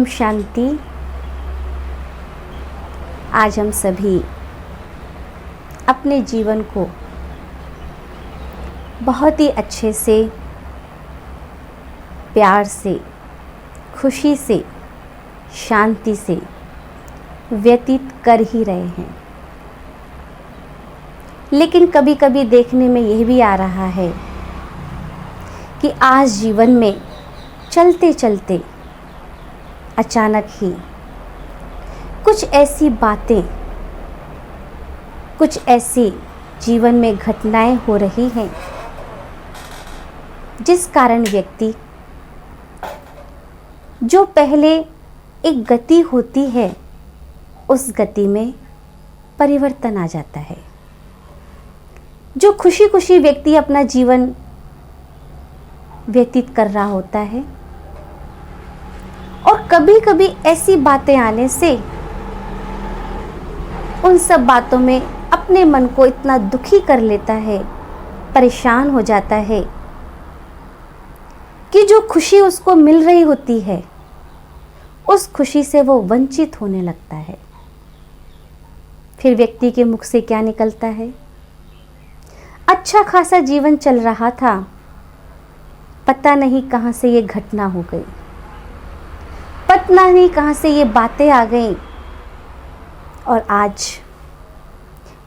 शांति। आज हम सभी अपने जीवन को बहुत ही अच्छे से, प्यार से, खुशी से, शांति से व्यतीत कर ही रहे हैं। लेकिन कभी कभी देखने में यह भी आ रहा है कि आज जीवन में चलते चलते अचानक ही कुछ ऐसी बातें, कुछ ऐसी जीवन में घटनाएं हो रही हैं जिस कारण व्यक्ति जो पहले एक गति होती है उस गति में परिवर्तन आ जाता है। जो खुशी खुशी व्यक्ति अपना जीवन व्यतीत कर रहा होता है और कभी कभी ऐसी बातें आने से उन सब बातों में अपने मन को इतना दुखी कर लेता है, परेशान हो जाता है कि जो खुशी उसको मिल रही होती है उस खुशी से वो वंचित होने लगता है। फिर व्यक्ति के मुख से क्या निकलता है? अच्छा खासा जीवन चल रहा था, पता नहीं कहां से ये घटना हो गई, पता नहीं कहां से ये बातें आ गईं और आज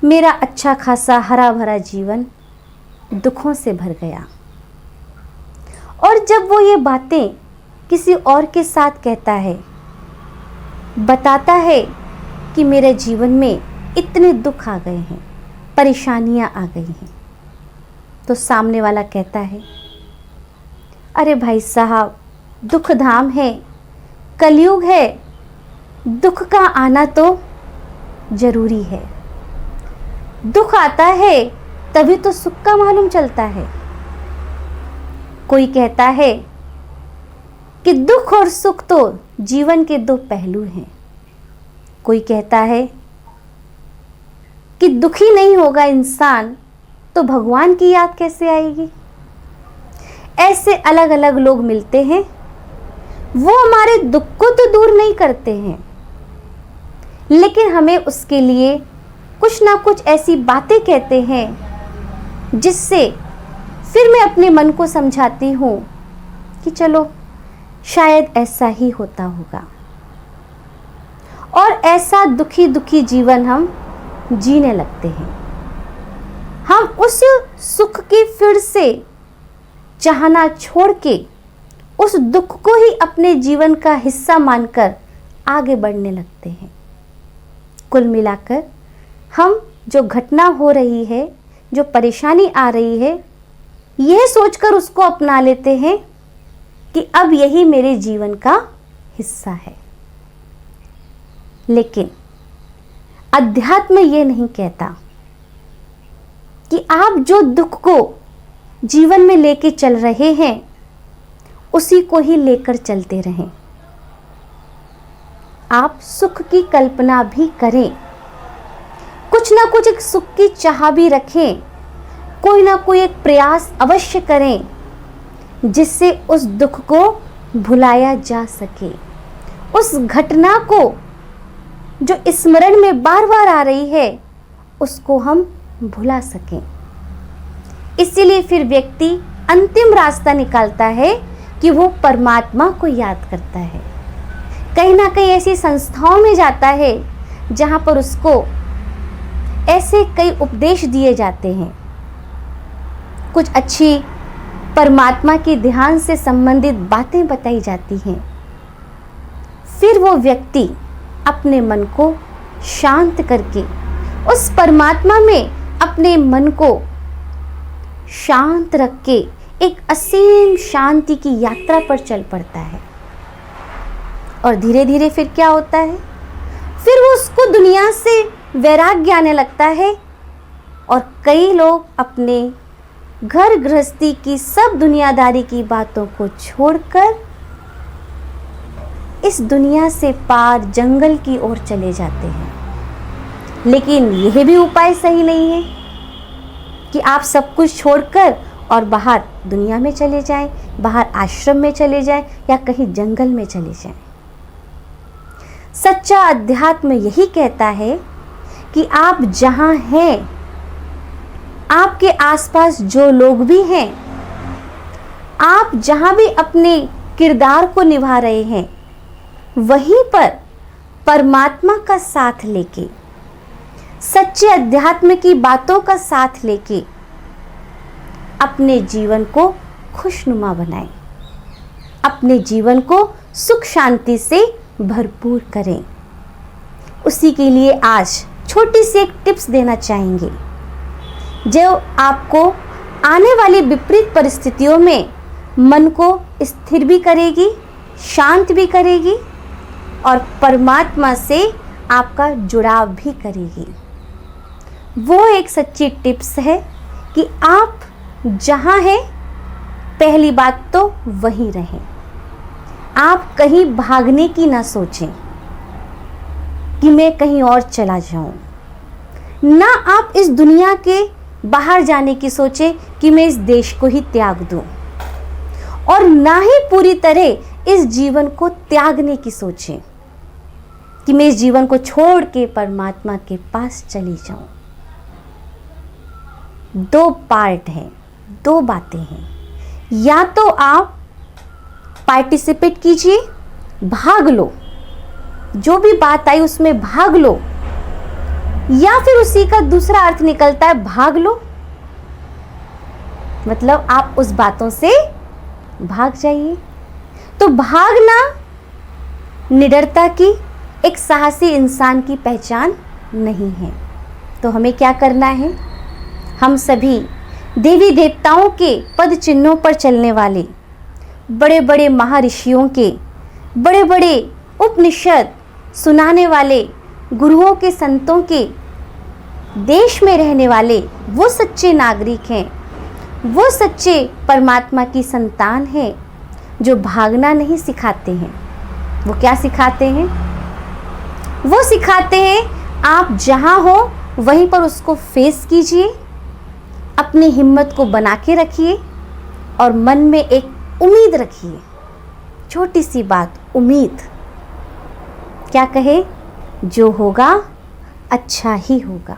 मेरा अच्छा खासा हरा भरा जीवन दुखों से भर गया। और जब वो ये बातें किसी और के साथ कहता है, बताता है कि मेरे जीवन में इतने दुख आ गए हैं, परेशानियां आ गई हैं, तो सामने वाला कहता है, अरे भाई साहब, दुख धाम है, कलयुग है, दुख का आना तो जरूरी है। दुख आता है तभी तो सुख का मालूम चलता है। कोई कहता है कि दुख और सुख तो जीवन के दो पहलू हैं। कोई कहता है कि दुखी नहीं होगा इंसान तो भगवान की याद कैसे आएगी। ऐसे अलग अलग लोग मिलते हैं, वो हमारे दुख को तो दूर नहीं करते हैं, लेकिन हमें उसके लिए कुछ ना कुछ ऐसी बातें कहते हैं जिससे फिर मैं अपने मन को समझाती हूँ कि चलो शायद ऐसा ही होता होगा। और ऐसा दुखी दुखी जीवन हम जीने लगते हैं। हम उस सुख की फिर से चाहना छोड़ के उस दुख को ही अपने जीवन का हिस्सा मानकर आगे बढ़ने लगते हैं। कुल मिलाकर हम जो घटना हो रही है, जो परेशानी आ रही है, यह सोचकर उसको अपना लेते हैं कि अब यही मेरे जीवन का हिस्सा है। लेकिन अध्यात्म ये नहीं कहता कि आप जो दुख को जीवन में लेके चल रहे हैं उसी को ही लेकर चलते रहें। आप सुख की कल्पना भी करें, कुछ ना कुछ एक सुख की चाह भी रखें, कोई ना कोई एक प्रयास अवश्य करें जिससे उस दुख को भुलाया जा सके। उस घटना को जो स्मरण में बार बार आ रही है उसको हम भुला सकें। इसीलिए फिर व्यक्ति अंतिम रास्ता निकालता है कि वो परमात्मा को याद करता है। कहीं ना कहीं ऐसी संस्थाओं में जाता है जहाँ पर उसको ऐसे कई उपदेश दिए जाते हैं, कुछ अच्छी परमात्मा की ध्यान से संबंधित बातें बताई जाती हैं। फिर वो व्यक्ति अपने मन को शांत करके उस परमात्मा में अपने मन को शांत रख के एक असीम शांति की यात्रा पर चल पड़ता है। और धीरे धीरे फिर क्या होता है? फिर वो उसको दुनिया से वैराग्य आने लगता है और कई लोग अपने घर गृहस्थी की सब दुनियादारी की बातों को छोड़कर इस दुनिया से पार जंगल की ओर चले जाते हैं। लेकिन यह भी उपाय सही नहीं है कि आप सब कुछ छोड़कर और बाहर दुनिया में चले जाएं, बाहर आश्रम में चले जाएं या कहीं जंगल में चले जाएं। सच्चा अध्यात्म यही कहता है कि आप जहां हैं, आपके आसपास जो लोग भी हैं, आप जहां भी अपने किरदार को निभा रहे हैं, वहीं पर परमात्मा का साथ लेके, सच्चे अध्यात्म की बातों का साथ लेके अपने जीवन को खुशनुमा बनाएं, अपने जीवन को सुख शांति से भरपूर करें। उसी के लिए आज छोटी सी एक टिप्स देना चाहेंगे जो आपको आने वाली विपरीत परिस्थितियों में मन को स्थिर भी करेगी, शांत भी करेगी और परमात्मा से आपका जुड़ाव भी करेगी। वो एक सच्ची टिप्स है कि आप जहाँ हैं, पहली बात तो वहीं रहें। आप कहीं भागने की ना सोचें कि मैं कहीं और चला जाऊं, ना आप इस दुनिया के बाहर जाने की सोचें कि मैं इस देश को ही त्याग दूं, और ना ही पूरी तरह इस जीवन को त्यागने की सोचें कि मैं इस जीवन को छोड़ के परमात्मा के पास चली जाऊं। दो पार्ट हैं, दो बातें हैं। या तो आप पार्टिसिपेट कीजिए, भाग लो, जो भी बात आई उसमें भाग लो, या फिर उसी का दूसरा अर्थ निकलता है भाग लो, मतलब आप उस बातों से भाग जाइए। तो भागना निडरता की, एक साहसी इंसान की पहचान नहीं है। तो हमें क्या करना है? हम सभी देवी देवताओं के पद चिन्हों पर चलने वाले, बड़े बड़े महर्षियों के, बड़े बड़े उपनिषद सुनाने वाले गुरुओं के, संतों के देश में रहने वाले वो सच्चे नागरिक हैं, वो सच्चे परमात्मा की संतान हैं जो भागना नहीं सिखाते हैं। वो क्या सिखाते हैं? वो सिखाते हैं आप जहां हो वहीं पर उसको फेस कीजिए, अपनी हिम्मत को बना के रखिए और मन में एक उम्मीद रखिए। छोटी सी बात, उम्मीद। क्या कहे? जो होगा अच्छा ही होगा,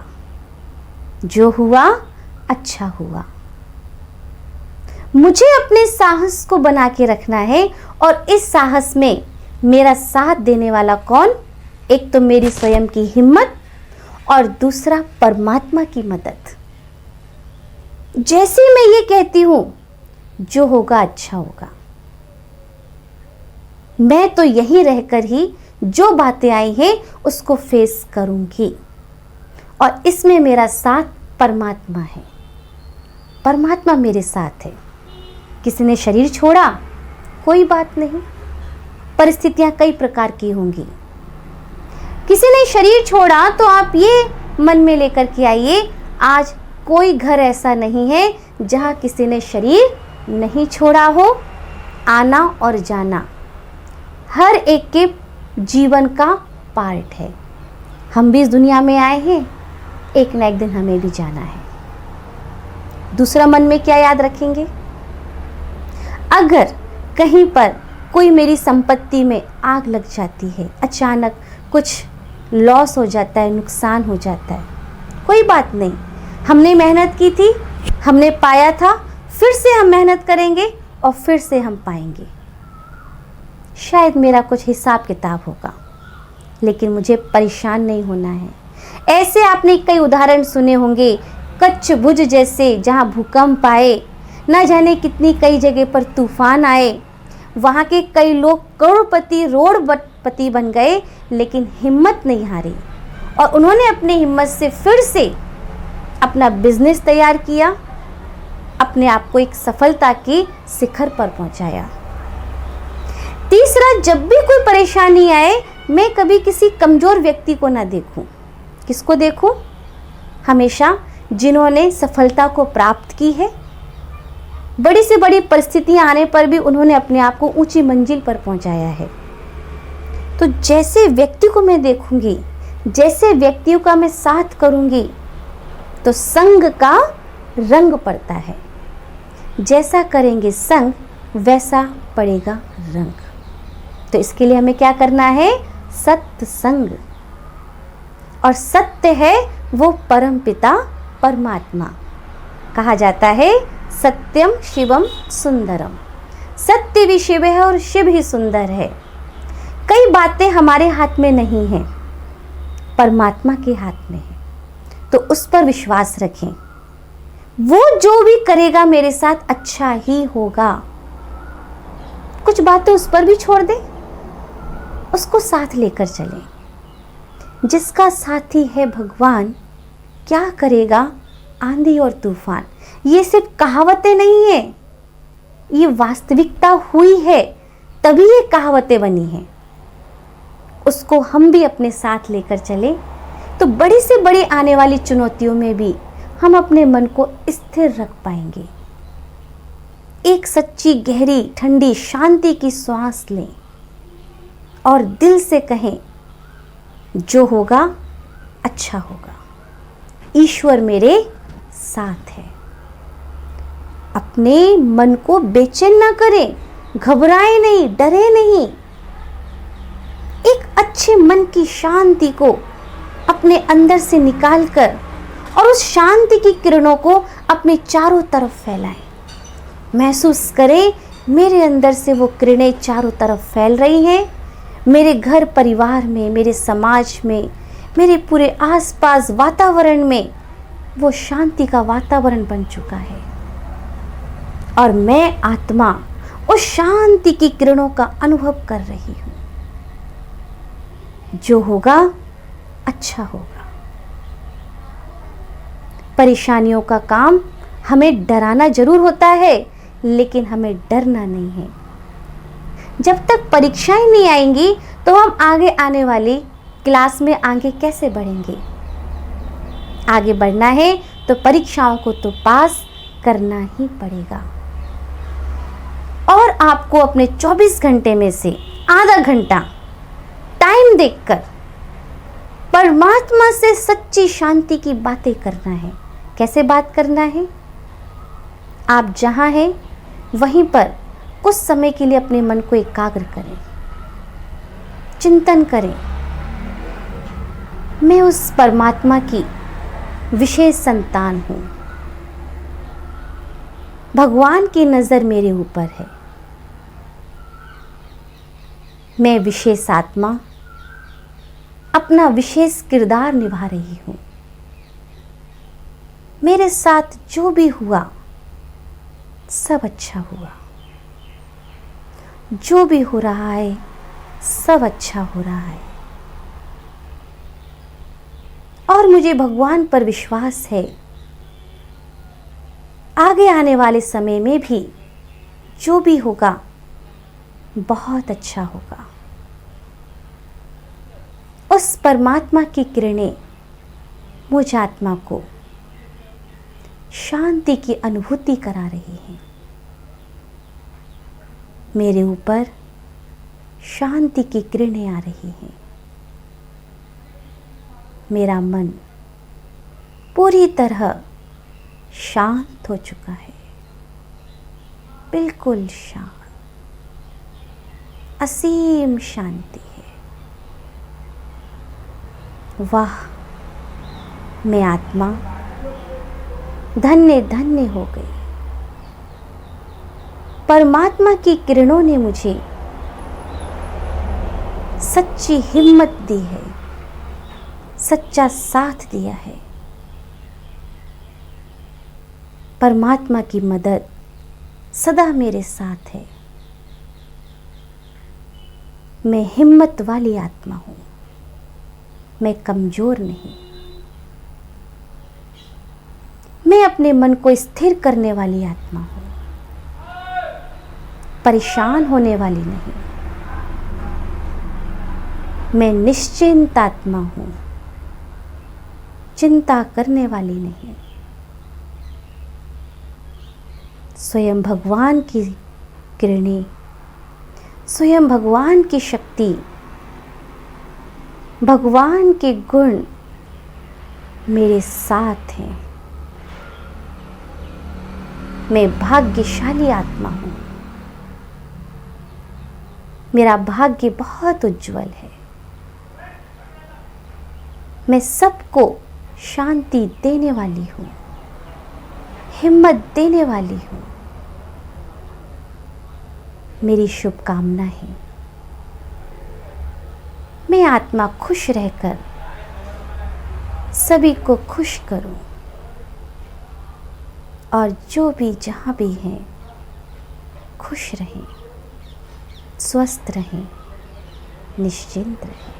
जो हुआ अच्छा हुआ। मुझे अपने साहस को बना के रखना है, और इस साहस में मेरा साथ देने वाला कौन? एक तो मेरी स्वयं की हिम्मत और दूसरा परमात्मा की मदद। जैसे मैं ये कहती हूं, जो होगा अच्छा होगा, मैं तो यहीं रहकर ही जो बातें आई हैं उसको फेस करूंगी, और इसमें मेरा साथ परमात्मा है। परमात्मा मेरे साथ है। किसी ने शरीर छोड़ा, कोई बात नहीं, परिस्थितियां कई प्रकार की होंगी। किसी ने शरीर छोड़ा तो आप ये मन में लेकर के आइए, आज कोई घर ऐसा नहीं है जहां किसी ने शरीर नहीं छोड़ा हो। आना और जाना हर एक के जीवन का पार्ट है। हम भी इस दुनिया में आए हैं, एक ना एक दिन हमें भी जाना है। दूसरा, मन में क्या याद रखेंगे? अगर कहीं पर कोई मेरी संपत्ति में आग लग जाती है, अचानक कुछ लॉस हो जाता है, नुकसान हो जाता है, कोई बात नहीं, हमने मेहनत की थी, हमने पाया था, फिर से हम मेहनत करेंगे और फिर से हम पाएंगे। शायद मेरा कुछ हिसाब किताब होगा, लेकिन मुझे परेशान नहीं होना है। ऐसे आपने कई उदाहरण सुने होंगे, कच्छ भुज जैसे, जहाँ भूकंप आए, न जाने कितनी कई जगह पर तूफान आए, वहाँ के कई लोग करोड़पति, रोडपति बन गए, लेकिन हिम्मत नहीं हारी, और उन्होंने अपनी हिम्मत से फिर से अपना बिजनेस तैयार किया, अपने आप को एक सफलता के शिखर पर पहुंचाया। तीसरा, जब भी कोई परेशानी आए, मैं कभी किसी कमजोर व्यक्ति को ना देखूं। किसको देखूं? हमेशा जिन्होंने सफलता को प्राप्त की है, बड़ी से बड़ी परिस्थितियां आने पर भी उन्होंने अपने आप को ऊंची मंजिल पर पहुंचाया है। तो जैसे व्यक्ति को मैं देखूंगी, जैसे व्यक्तियों का मैं साथ करूंगी, तो संग का रंग पड़ता है। जैसा करेंगे संग, वैसा पड़ेगा रंग। तो इसके लिए हमें क्या करना है? सत्संग, और सत्य है वो परम पिता परमात्मा। कहा जाता है सत्यम शिवम सुंदरम, सत्य भी शिव है और शिव ही सुंदर है। कई बातें हमारे हाथ में नहीं हैं, परमात्मा के हाथ में है, तो उस पर विश्वास रखें। वो जो भी करेगा मेरे साथ अच्छा ही होगा। कुछ बातें उस पर भी छोड़ दें, उसको साथ लेकर चलें। जिसका साथी है भगवान, क्या करेगा आंधी और तूफान। ये सिर्फ कहावतें नहीं है, ये वास्तविकता हुई है, तभी ये कहावतें बनी हैं। उसको हम भी अपने साथ लेकर चले तो बड़ी से बड़ी आने वाली चुनौतियों में भी हम अपने मन को स्थिर रख पाएंगे। एक सच्ची गहरी ठंडी शांति की श्वास लें और दिल से कहें जो होगा अच्छा होगा, ईश्वर मेरे साथ है। अपने मन को बेचैन ना करें, घबराएं नहीं, डरे नहीं। एक अच्छे मन की शांति को अपने अंदर से निकालकर और उस शांति की किरणों को अपने चारों तरफ फैलाएं। महसूस करें मेरे अंदर से वो किरणें चारों तरफ फैल रही हैं। मेरे घर परिवार में, मेरे समाज में, मेरे पूरे आसपास वातावरण में वो शांति का वातावरण बन चुका है और मैं आत्मा उस शांति की किरणों का अनुभव कर रही हूँ। जो होगा अच्छा होगा। परेशानियों का काम हमें डराना जरूर होता है, लेकिन हमें डरना नहीं है। जब तक परीक्षाएं नहीं आएंगी तो हम आगे आने वाली क्लास में आगे कैसे बढ़ेंगे। आगे बढ़ना है तो परीक्षाओं को तो पास करना ही पड़ेगा। और आपको अपने 24 घंटे में से आधा घंटा टाइम देकर परमात्मा से सच्ची शांति की बातें करना है। कैसे बात करना है? आप जहां हैं वहीं पर कुछ समय के लिए अपने मन को एकाग्र करें, चिंतन करें। मैं उस परमात्मा की विशेष संतान हूं। भगवान की नजर मेरे ऊपर है। मैं विशेष आत्मा अपना विशेष किरदार निभा रही हूं। मेरे साथ जो भी हुआ सब अच्छा हुआ। जो भी हो रहा है सब अच्छा हो रहा है। और मुझे भगवान पर विश्वास है, आगे आने वाले समय में भी जो भी होगा बहुत अच्छा होगा। उस परमात्मा की किरणें मुझ आत्मा को शांति की अनुभूति करा रही हैं। मेरे ऊपर शांति की किरणें आ रही हैं। मेरा मन पूरी तरह शांत हो चुका है, बिल्कुल शांत, असीम शांति है। वाह, मैं आत्मा धन्य धन्य हो गई। परमात्मा की किरणों ने मुझे सच्ची हिम्मत दी है, सच्चा साथ दिया है। परमात्मा की मदद सदा मेरे साथ है। मैं हिम्मत वाली आत्मा हूं, मैं कमजोर नहीं। मैं अपने मन को स्थिर करने वाली आत्मा हूं, परेशान होने वाली नहीं। मैं निश्चिंत आत्मा हूं, चिंता करने वाली नहीं। स्वयं भगवान की किरणें, स्वयं भगवान की शक्ति, भगवान के गुण मेरे साथ हैं। मैं भाग्यशाली आत्मा हूं। मेरा भाग्य बहुत उज्जवल है। मैं सबको शांति देने वाली हूँ, हिम्मत देने वाली हूँ। मेरी शुभकामना है मैं आत्मा खुश रहकर सभी को खुश करूं और जो भी जहाँ भी हैं खुश रहें, स्वस्थ रहें, निश्चिंत रहें।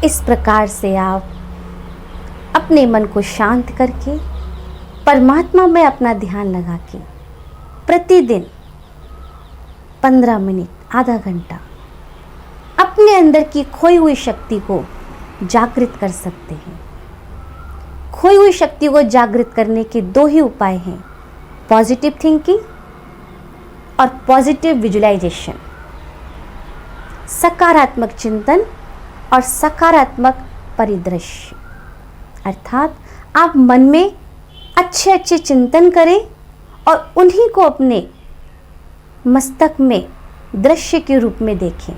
इस प्रकार से आप अपने मन को शांत करके परमात्मा में अपना ध्यान लगा के प्रतिदिन 15 मिनट, आधा घंटा अपने अंदर की खोई हुई शक्ति को जागृत कर सकते हैं। खोई हुई शक्ति को जागृत करने के 2 ही उपाय हैं, पॉजिटिव थिंकिंग और पॉजिटिव विजुअलाइजेशन। सकारात्मक चिंतन और सकारात्मक परिदृश्य, अर्थात आप मन में अच्छे अच्छे चिंतन करें और उन्हीं को अपने मस्तक में दृश्य के रूप में देखें।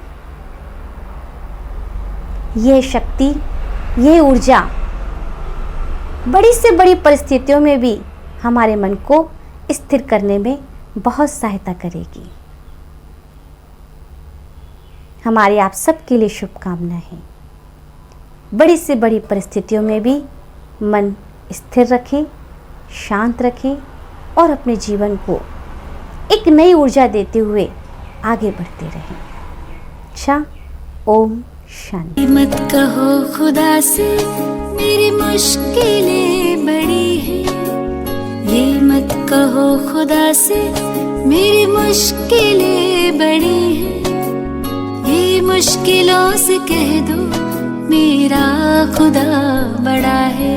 यह शक्ति, यह ऊर्जा बड़ी से बड़ी परिस्थितियों में भी हमारे मन को स्थिर करने में बहुत सहायता करेगी। हमारे आप सबके लिए शुभकामनाएं हैं। बड़ी से बड़ी परिस्थितियों में भी मन स्थिर रखें, शांत रखें और अपने जीवन को एक नई ऊर्जा देते हुए आगे बढ़ते रहें। अच्छा, ओम शांति। मत कहो खुदा से मेरी मुश्किलें बड़ी हैं, ये मत कहो खुदा से मेरी मुश्किलें बड़ी हैं, ये मुश्किलों से कह दो मेरा खुदा बड़ा है।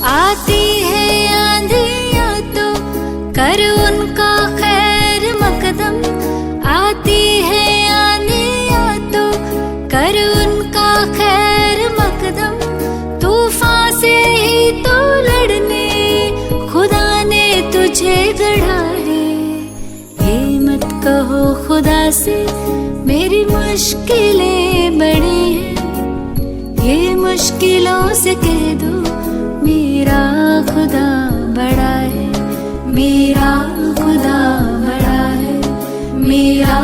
आती है आंधियाँ तो कर उनका खैर मकदम, आती है आंधियाँ तो कर उनका खैर मकदम, तूफान से ही तो लड़ने खुदा ने तुझे गढ़ा है। ये मत कहो खुदा से मेरी मुश्किलें बड़ी हैं, ये मुश्किलों से कह दो मेरा खुदा बड़ा है, मेरा खुदा बड़ा है, मेरा